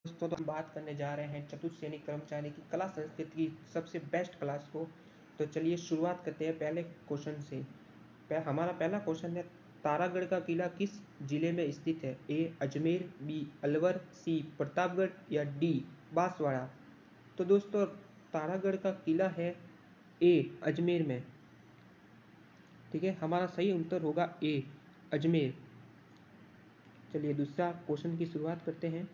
दोस्तों, तो हम बात करने जा रहे हैं चतुर्सैनिक कर्मचारी की कला संस्कृति की सबसे बेस्ट क्लास को। तो चलिए शुरुआत करते हैं पहले क्वेश्चन से। हमारा पहला क्वेश्चन है, तारागढ़ का किला किस जिले में स्थित है? ए अजमेर, बी अलवर, सी प्रतापगढ़ या डी बांसवाड़ा। तो दोस्तों, तारागढ़ का किला है ए अजमेर में। ठीक है, हमारा सही उत्तर होगा ए अजमेर। चलिए दूसरा क्वेश्चन की शुरुआत करते हैं।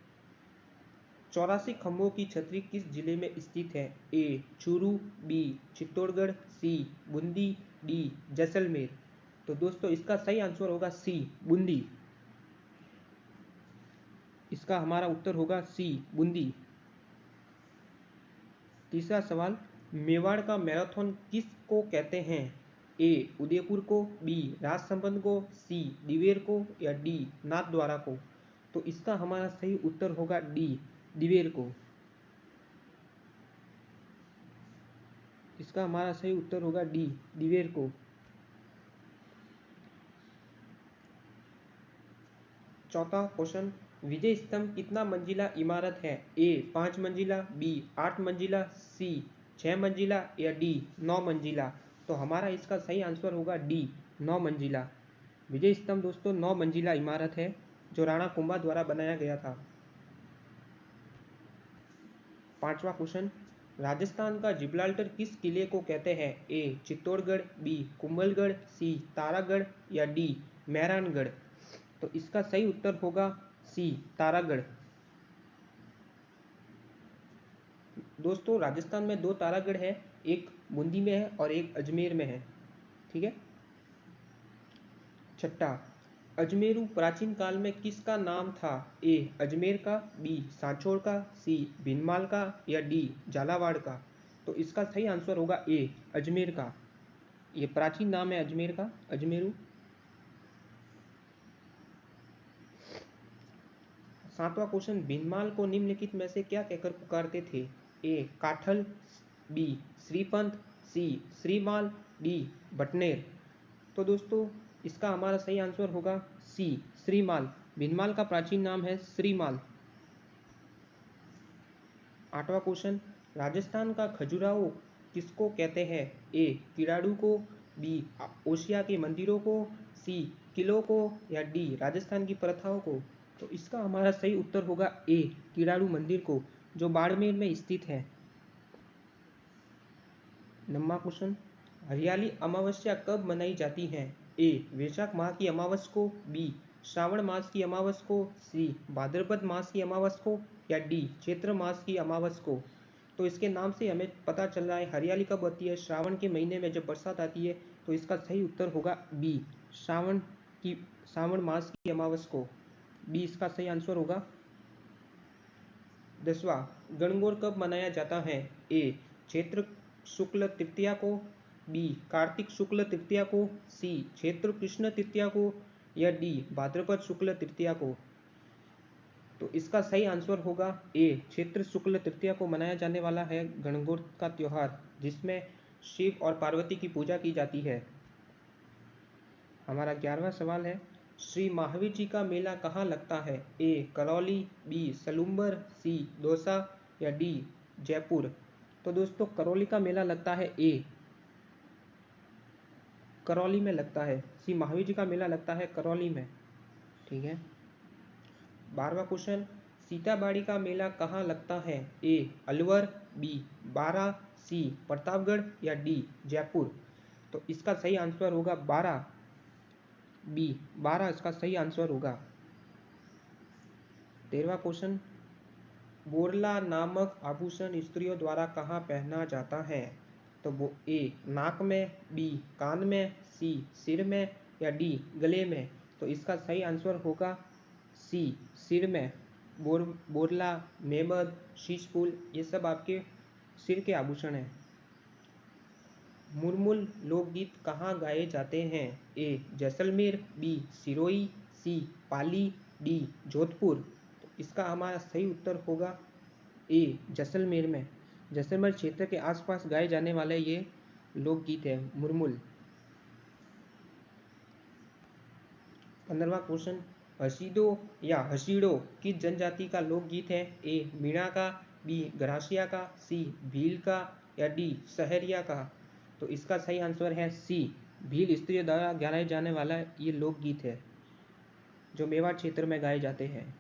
84 खंभों की छतरी किस जिले में स्थित है? ए चूरू, बी चित्तौड़गढ़, सी बूंदी, डी जैसलमेर। तो दोस्तों, इसका सही आंसर होगा सी बूंदी। इसका हमारा उत्तर होगा सी बूंदी। तीसरा सवाल, मेवाड़ का मैराथन किस को कहते हैं? ए उदयपुर को, बी राजसमंद को, सी दिवेर को या डी नाथद्वारा को। तो इसका हमारा सही उत्तर होगा डी दिवेर को। इसका हमारा सही उत्तर होगा डी दिवेर को। चौथा क्वेश्चन, विजय स्तंभ कितना मंजिला इमारत है? ए 5 मंजिला, बी 8 मंजिला, सी 6 मंजिला या डी 9 मंजिला। तो हमारा इसका सही आंसर होगा डी 9 मंजिला। विजय स्तंभ दोस्तों 9 मंजिला इमारत है जो राणा कुंभा द्वारा बनाया गया था। पांचवा क्वेश्चन, राजस्थान का जिब्राल्टर किस किले को कहते हैं? ए चित्तौड़गढ़, बी कुंभलगढ़, सी तारागढ़ या डी मेहरानगढ़। तो इसका सही उत्तर होगा सी तारागढ़। दोस्तों, राजस्थान में 2 तारागढ़ है, एक बूंदी में है और एक अजमेर में है। ठीक है। छठा, अजमेरू प्राचीन काल में किसका नाम था? ए अजमेर का, बी सांचौर का, सी भीनमाल का या डी झालावाड़ का। तो इसका सही आंसर होगा ए अजमेर का। ये प्राचीन नाम है अजमेर का, अजमेरू। सातवां क्वेश्चन, भीनमाल को निम्नलिखित में से क्या कहकर पुकारते थे? ए काठल, बी श्रीपंत, सी श्रीमाल, डी बटनेर। तो दोस्तों, इसका हमारा सही आंसर होगा सी श्रीमाल। भीनमाल का प्राचीन नाम है श्रीमाल। आठवां क्वेश्चन, राजस्थान का खजुराहो किसको कहते हैं? ए किराड़ू को, बी ओसिया के मंदिरों को, सी किलों को या डी राजस्थान की प्रथाओं को। तो इसका हमारा सही उत्तर होगा ए किराड़ू मंदिर को, जो बाड़मेर में स्थित है। नौवां क्वेश्चन, हरियाली अमावस्या कब मनाई जाती है? ए वैशाख माह की अमावस को, बी श्रावण मास की अमावस को, सी भाद्रपद मास की अमावस को या डी चैत्र मास की अमावस को। तो इसके नाम से हमें पता चल रहा है हरियाली कब होती है, श्रावण के महीने में जब बरसात आती है। तो इसका सही उत्तर होगा बी श्रावण मास की अमावस को। बी इसका सही आंसर होगा। 10वां, गणगौर कब मनाया जाता है? ए चैत्र शुक्ल तृतीया को, बी कार्तिक शुक्ल तृतीया को, सी चैत्र कृष्ण तृतीया को या डी भाद्रपद शुक्ल तृतीया को। तो इसका सही आंसर होगा ए चैत्र शुक्ल तृतीया को मनाया जाने वाला है गणगौर का त्योहार, जिसमें शिव और पार्वती की पूजा की जाती है। हमारा 11वां सवाल है, श्री महावीर जी का मेला कहाँ लगता है? ए करौली, बी सलूम्बर, सी दौसा या डी जयपुर। तो दोस्तों, करौली का मेला लगता है ए करौली में लगता है। श्री महावीर जी का मेला लगता है करौली में। ठीक है। 12वां क्वेश्चन, सीताबाड़ी का मेला कहाँ लगता है? ए अलवर, बी बारा, सी प्रतापगढ़ या डी जयपुर। तो इसका सही आंसर होगा बारा, बी बारा इसका सही आंसर होगा। 13वां क्वेश्चन, बोरला नामक आभूषण स्त्रियों द्वारा कहाँ पहना जाता है? तो वो ए नाक में, बी कान में, सी सिर में या डी गले में। तो इसका सही आंसर होगा सी सिर में। बोरला, मेबद, शीशफूल ये सब आपके सिर के आभूषण हैं। मुरमुल लोकगीत कहाँ गाए जाते हैं? ए जैसलमेर, बी सिरोही, सी पाली, डी जोधपुर। तो इसका हमारा सही उत्तर होगा ए जैसलमेर में। जैसलमेर क्षेत्र के आसपास गाए जाने वाले ये लोकगीत है मुरमुल। 15वां क्वेश्चन, हसीदो या हसीड़ो किस जनजाति का लोकगीत है? ए मीणा का, बी गरासिया का, सी भील का या डी सहरिया का। तो इसका सही आंसर है सी, भील स्त्रियों द्वारा गाया जाने वाला ये लोकगीत है जो मेवाड़ क्षेत्र में गाए जाते हैं।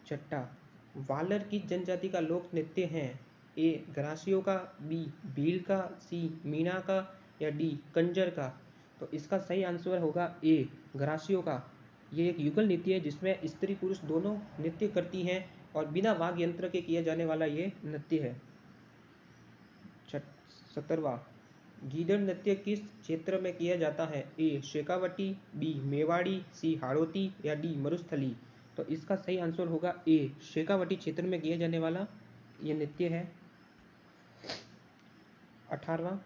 छठा, वालर किस जनजाति का लोक नृत्य है? ए गरासियों का, बी भील का, सी मीणा का या डी कंजर का। तो इसका सही आंसर होगा ए गरासियों का। ये एक युगल नृत्य है जिसमें स्त्री पुरुष दोनों नृत्य करती हैं और बिना वाद्य यंत्र के किया जाने वाला ये नृत्य है। 17वां, गीदड़ नृत्य किस क्षेत्र में किया जाता है? ए शेखावटी, बी मेवाड़ी, सी हाड़ौती या डी मरुस्थली। तो इसका सही आंसर होगा ए शेखावटी क्षेत्र में किया जाने वाला ये नृत्य है। 18वां,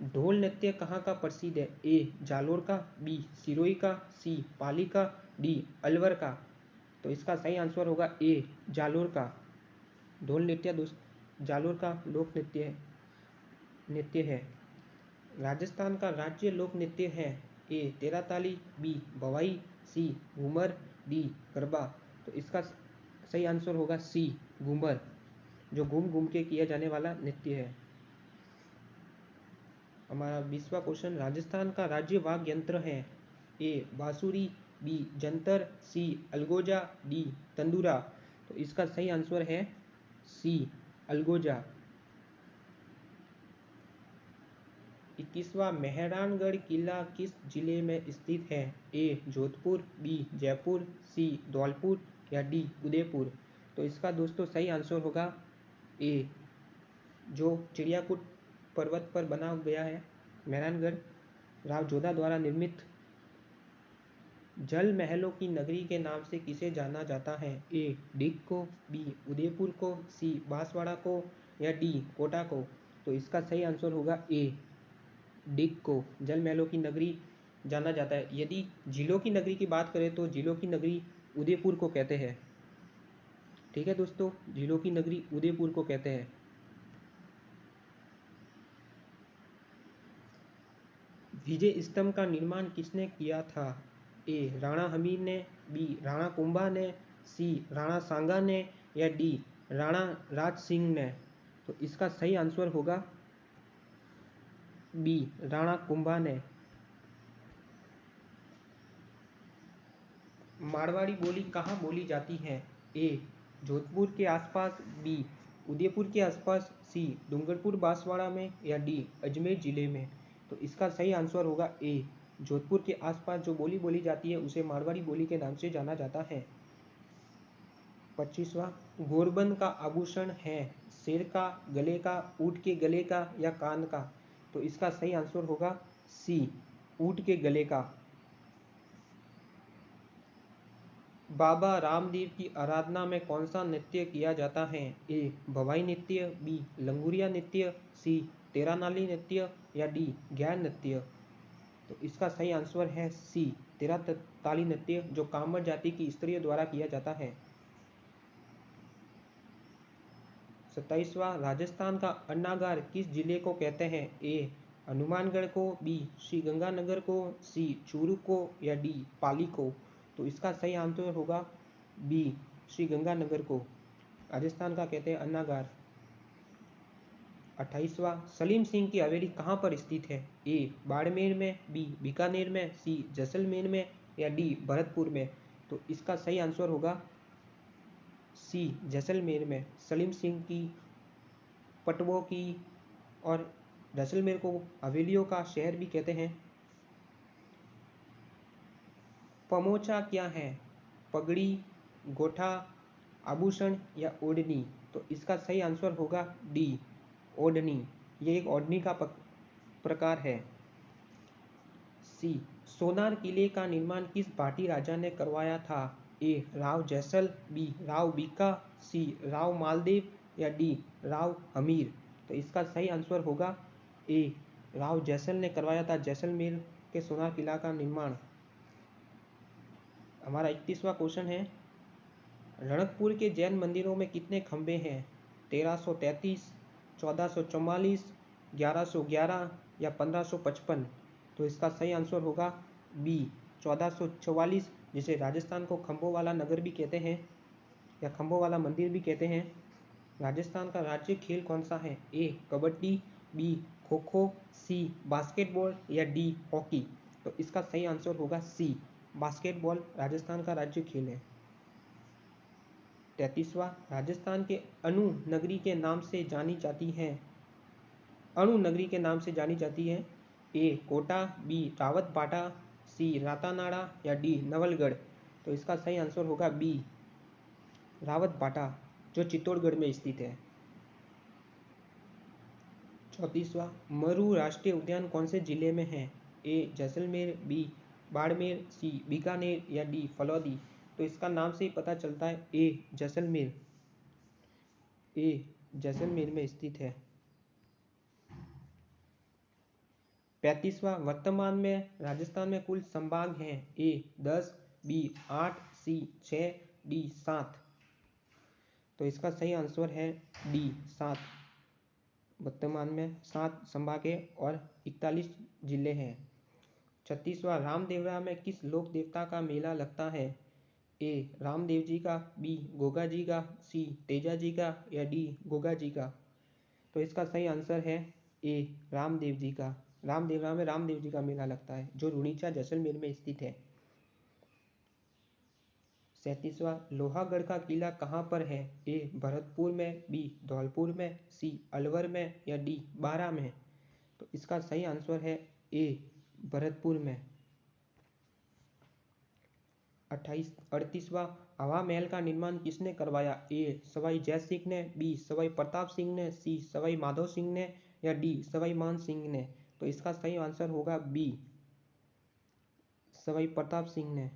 ढोल नृत्य कहाँ का प्रसिद्ध है? ए जालोर का, बी सिरोही का, सी पाली का, डी अलवर का। तो इसका सही आंसर होगा ए जालोर का। ढोल नृत्य जालोर का लोक नृत्य है। राजस्थान का राज्य लोक नृत्य है? ए तेरा ताली, बी भवाई, सी घूमर, डी गरबा। तो इसका सही आंसर होगा सी घूमर, जो घूम घूम के किया जाने वाला नृत्य है। हमारा 20वां क्वेश्चन, राजस्थान का राज्य वाद्य यंत्र है? ए बांसुरी, बी जंतर, सी अलगोजा, डी तंदूरा। तो इसका सही आंसर है सी अलगोजा। 21वां, मेहरानगढ़ किला किस जिले में स्थित है? ए जोधपुर, बी जयपुर, सी धौलपुर या डी उदयपुर। तो इसका दोस्तों सही आंसर होगा ए, जो चिड़ियाकूट पर्वत पर बना गया है मेहरानगढ़, राव जोधा द्वारा निर्मित। जल महलों की नगरी के नाम से किसे जाना जाता है? ए डिग को, बी उदयपुर को, सी बांसवाड़ा को या डी कोटा को। तो इसका सही आंसर होगा ए डिग को जल महलों की नगरी जाना जाता है। यदि झीलों की नगरी की बात करें तो झीलों की नगरी उदयपुर को कहते हैं। ठीक है दोस्तों, झीलों की नगरी उदयपुर को कहते हैं। विजय स्तंभ का निर्माण किसने किया था? ए राणा हमीर ने, बी राणा कुंभा ने, सी राणा सांगा ने या डी राणा राज सिंह ने। तो इसका सही आंसर होगा बी राणा कुंभा ने। मारवाड़ी बोली कहाँ बोली जाती है? ए जोधपुर के आसपास, बी उदयपुर के आसपास, सी डूंगरपुर बांसवाड़ा में या डी अजमेर जिले में। तो इसका सही आंसर होगा ए जोधपुर के आसपास जो बोली बोली जाती है उसे मारवाड़ी बोली के नाम से जाना जाता है। 25वां, गोरबंद का आभूषण है? सिर का, गले का, ऊँट के गले का या कान का। तो इसका सही आंसर होगा सी ऊँट के गले का। बाबा रामदेव की आराधना में कौन सा नृत्य किया जाता है? ए भवाई नृत्य, बी लंगूरिया नृत्य, सी तेरा नाली नृत्य या डी गैर नृत्य। तो इसका सही आंसर है सी तेरा ताली नृत्य, जो कांवड़ जाति की स्त्रियों द्वारा किया जाता है। 27वां, राजस्थान का अन्नागार किस जिले को कहते हैं? ए हनुमानगढ़ को, बी श्री गंगानगर को, सी चूरू को या डी पाली को। तो इसका सही आंसर होगा बी श्री गंगानगर को राजस्थान का कहते हैं अन्नागार। 28वां, सलीम सिंह की हवेली कहाँ पर स्थित है? ए बाड़मेर में, बी बीकानेर में, सी जैसलमेर में या डी भरतपुर में। तो इसका सही आंसर होगा सी जैसलमेर में। सलीम सिंह की पटवों की और जैसलमेर को हवेलियों का शहर भी कहते हैं। पमोचा क्या है? पगड़ी, गोठा, आभूषण या ओढ़नी। तो इसका सही आंसर होगा डी ओढ़नी। ये एक ओढ़नी का प्रकार है। सी सोनार किले का निर्माण किस भाटी राजा ने करवाया था? ए राव जैसल, बी राव बीका, सी राव मालदेव या डी राव हमीर। तो इसका सही आंसर होगा ए राव जैसल ने करवाया था जैसलमेर के सोनार किला का निर्माण। हमारा 31वां क्वेश्चन है, रणकपुर के जैन मंदिरों में कितने खंबे हैं? 1333, 1444, 1111 या 1555। तो इसका सही आंसर होगा बी 1444 जिसे राजस्थान को खंभों वाला नगर भी कहते हैं या खंभों वाला मंदिर भी कहते हैं। राजस्थान का राज्य खेल कौन सा है? ए कबड्डी, बी खो खो, सी बास्केटबॉल या डी हॉकी। तो इसका सही आंसर होगा सी बास्केटबॉल राजस्थान का राज्य खेल है। 33वां, राजस्थान के अणु नगरी के नाम से जानी जाती है। अणु नगरी के नाम से जानी जाती है। ए कोटा, बी रावतबाड़ा, सी रातानाड़ा या डी नवलगढ़। तो इसका सही आंसर होगा बी रावतबाड़ा, जो चित्तौड़गढ़ में स्थित है। 34वां, मरु राष्ट्रीय उद्यान कौन से जिले में है? ए जैसलमेर, बी बाड़मेर, सी बीकानेर या डी फलौदी। तो इसका नाम से ही पता चलता है ए जैसलमेर, ए जैसलमेर में स्थित है। 35वां, वर्तमान में राजस्थान में कुल संभाग हैं। ए 10, बी 8, सी 6, डी 7। तो इसका सही आंसर है डी 7। वर्तमान में 7 संभाग है और 41 जिले हैं। 36वां, रामदेवरा में किस लोक देवता का मेला लगता है? ए रामदेव जी का, बी गोगा जी का, सी तेजा जी का या डी गोगा जी का। तो इसका सही आंसर है ए रामदेव जी का। रामदेवरा में रामदेव जी का मेला लगता है, जो रुणीचा जैसलमेर में स्थित है। 37वां, लोहागढ़ का किला कहाँ पर है? ए भरतपुर में, बी धौलपुर में, सी अलवर में या डी बारा में। तो इसका सही आंसर है ए भरतपुर में। 38वां, हवा महल का निर्माण किसने करवाया? ए सवाई जय सिंह ने, बी सवाई प्रताप सिंह ने, सी सवाई माधो सिंह ने या डी सवाई मान सिंह ने। तो इसका सही आंसर होगा बी सवाई प्रताप सिंह ने।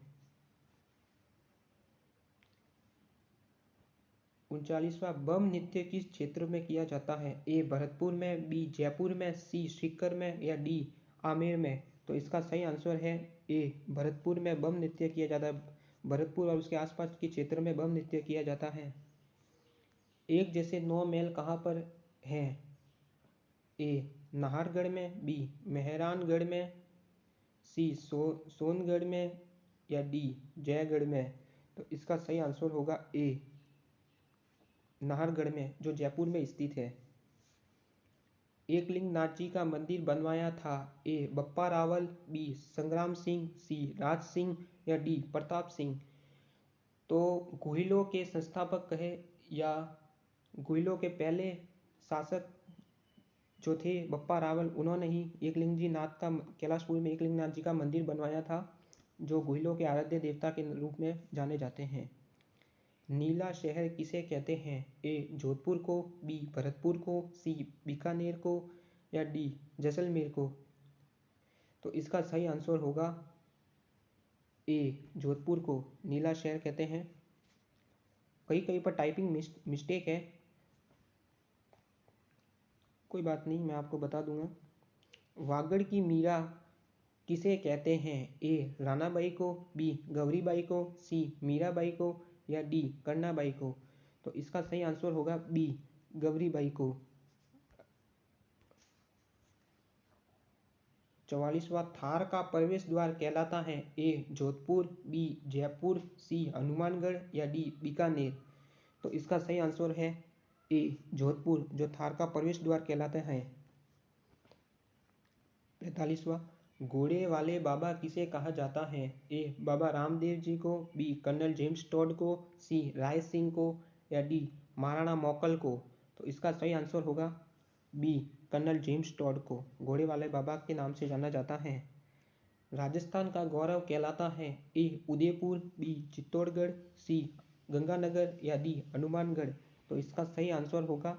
39वां, बम नृत्य किस क्षेत्र में किया जाता है? ए भरतपुर में, बी जयपुर में, सी सीकर में या डी आमेर में। तो इसका सही आंसर है ए भरतपुर में बम नृत्य किया जाता है। भरतपुर और उसके आसपास के क्षेत्र में बम नृत्य किया जाता है। एक जैसे 9 महल कहाँ पर हैं? ए नाहरगढ़ में, बी मेहरानगढ़ में, सी सोनगढ़ में या डी जयगढ़ में। तो इसका सही आंसर होगा ए नाहरगढ़ में, जो जयपुर में स्थित है। एकलिंग नाथ जी का मंदिर बनवाया था। ए बप्पा रावल, बी संग्राम सिंह, सी राज सिंह या डी प्रताप सिंह। तो गुहिलों के संस्थापक कहे या गुहिलों के पहले शासक जो थे बप्पा रावल, उन्होंने ही एकलिंग जी नाथ का कैलाशपुर में एकलिंग नाथ जी का मंदिर बनवाया था, जो गुहिलों के आराध्य देवता के रूप में जाने जाते हैं। नीला शहर किसे कहते हैं? ए जोधपुर को, बी भरतपुर को, सी बीकानेर को या डी जैसलमेर को। तो इसका सही आंसर होगा ए जोधपुर को नीला शहर कहते हैं। कहीं कहीं पर टाइपिंग मिस्टेक है, कोई बात नहीं, मैं आपको बता दूंगा। वागड़ की मीरा किसे कहते हैं? ए रानाबाई को, बी गौरीबाई को, सी मीराबाई को या डी करनाबाई को। तो इसका सही आंसर होगा बी गौरीबाई को। 44वां, थार का प्रवेश द्वार कहलाता है। ए जोधपुर, बी जयपुर, सी हनुमानगढ़ या डी बीकानेर। तो इसका सही आंसर है ए जोधपुर, जो थार का प्रवेश द्वार कहलाता है। 45वां, घोड़े वाले बाबा किसे कहा जाता है? ए बाबा रामदेव जी को, बी कर्नल जेम्स टॉड को, सी राय सिंह को या डी महाराणा मौकल को। तो इसका सही आंसर होगा बी कर्नल जेम्स टॉड को घोड़े वाले बाबा के नाम से जाना जाता है। राजस्थान का गौरव कहलाता है। ए उदयपुर, बी चित्तौड़गढ़, सी गंगानगर या डी हनुमानगढ़। तो इसका सही आंसर होगा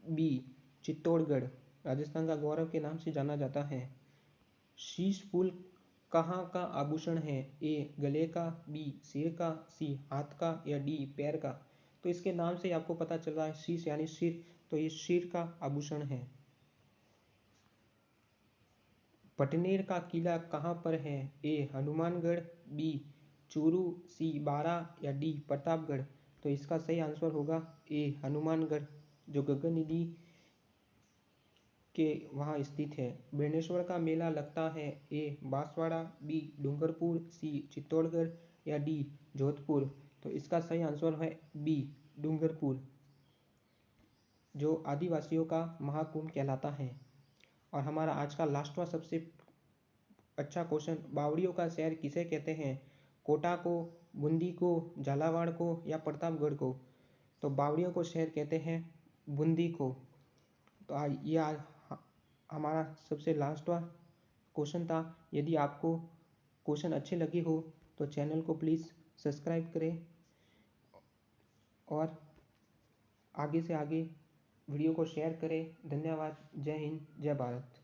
बी चित्तौड़गढ़, राजस्थान का गौरव के नाम से जाना जाता है। शीश फूल कहाँ का आभूषण है? ए गले का, बी सिर का, सी हाथ का या डी पैर का। तो इसके नाम से आपको पता चल रहा है शीश यानी सिर, तो ये सिर का आभूषण है। पटनेर का किला कहाँ पर है? ए हनुमानगढ़, बी चूरू, सी बारा या डी प्रतापगढ़। तो इसका सही आंसर होगा ए हनुमानगढ़, जो गगन नदी के वहाँ स्थित है। बेणेश्वर का मेला लगता है। ए बांसवाड़ा, बी डूंगरपुर, सी चित्तौड़गढ़ या डी जोधपुर? तो इसका सही आंसर है बी डूंगरपुर, जो आदिवासियों का महाकुंभ कहलाता है। और हमारा आज का लास्टवा सबसे अच्छा क्वेश्चन, बावड़ियों का शहर किसे कहते हैं? कोटा को, बूंदी को, झालावाड़ को या प्रतापगढ़ को? तो बावड़ियों को शहर कहते हैं बूंदी को। तो हमारा सबसे लास्टवा क्वेश्चन था। यदि आपको क्वेश्चन अच्छे लगे हो तो चैनल को प्लीज़ सब्सक्राइब करें और आगे से आगे वीडियो को शेयर करें। धन्यवाद। जय हिंद, जय भारत।